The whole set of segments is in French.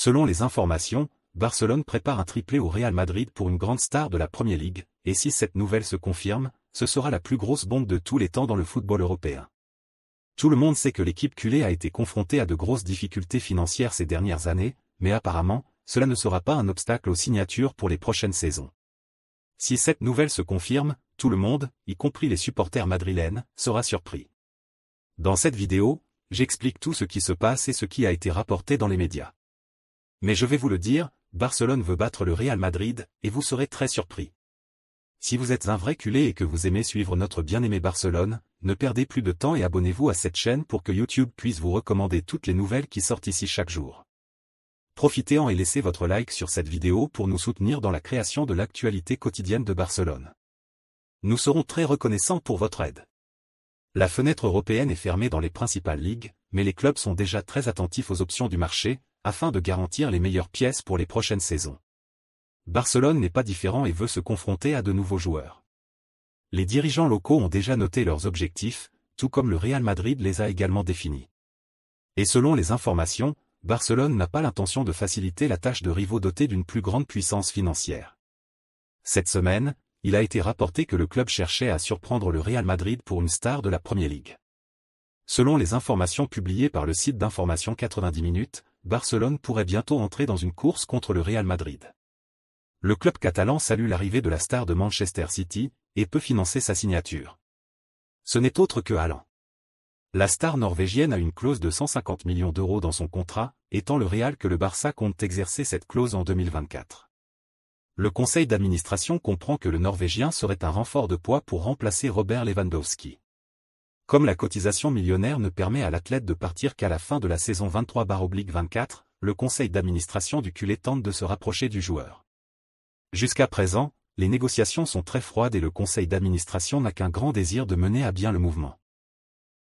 Selon les informations, Barcelone prépare un triplé au Real Madrid pour une grande star de la Premier League, et si cette nouvelle se confirme, ce sera la plus grosse bombe de tous les temps dans le football européen. Tout le monde sait que l'équipe culée a été confrontée à de grosses difficultés financières ces dernières années, mais apparemment, cela ne sera pas un obstacle aux signatures pour les prochaines saisons. Si cette nouvelle se confirme, tout le monde, y compris les supporters madrilènes, sera surpris. Dans cette vidéo, j'explique tout ce qui se passe et ce qui a été rapporté dans les médias. Mais je vais vous le dire, Barcelone veut battre le Real Madrid, et vous serez très surpris. Si vous êtes un vrai culé et que vous aimez suivre notre bien-aimé Barcelone, ne perdez plus de temps et abonnez-vous à cette chaîne pour que YouTube puisse vous recommander toutes les nouvelles qui sortent ici chaque jour. Profitez-en et laissez votre like sur cette vidéo pour nous soutenir dans la création de l'actualité quotidienne de Barcelone. Nous serons très reconnaissants pour votre aide. La fenêtre européenne est fermée dans les principales ligues, mais les clubs sont déjà très attentifs aux options du marché, afin de garantir les meilleures pièces pour les prochaines saisons. Barcelone n'est pas différent et veut se confronter à de nouveaux joueurs. Les dirigeants locaux ont déjà noté leurs objectifs, tout comme le Real Madrid les a également définis. Et selon les informations, Barcelone n'a pas l'intention de faciliter la tâche de rivaux dotés d'une plus grande puissance financière. Cette semaine, il a été rapporté que le club cherchait à surprendre le Real Madrid pour une star de la Premier League. Selon les informations publiées par le site d'information 90 minutes, Barcelone pourrait bientôt entrer dans une course contre le Real Madrid. Le club catalan salue l'arrivée de la star de Manchester City, et peut financer sa signature. Ce n'est autre que Haaland. La star norvégienne a une clause de 150 millions d'euros dans son contrat, étant le Real que le Barça compte exercer cette clause en 2024. Le conseil d'administration comprend que le Norvégien serait un renfort de poids pour remplacer Robert Lewandowski. Comme la cotisation millionnaire ne permet à l'athlète de partir qu'à la fin de la saison 23/24, le conseil d'administration du culé tente de se rapprocher du joueur. Jusqu'à présent, les négociations sont très froides et le conseil d'administration n'a qu'un grand désir de mener à bien le mouvement.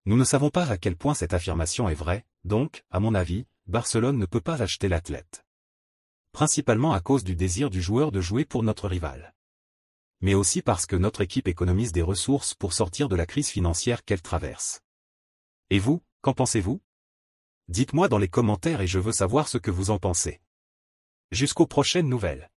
Nous ne savons pas à quel point cette affirmation est vraie, donc, à mon avis, Barcelone ne peut pas acheter l'athlète. Principalement à cause du désir du joueur de jouer pour notre rival. Mais aussi parce que notre équipe économise des ressources pour sortir de la crise financière qu'elle traverse. Et vous, qu'en pensez-vous? Dites-moi dans les commentaires et je veux savoir ce que vous en pensez. Jusqu'aux prochaines nouvelles.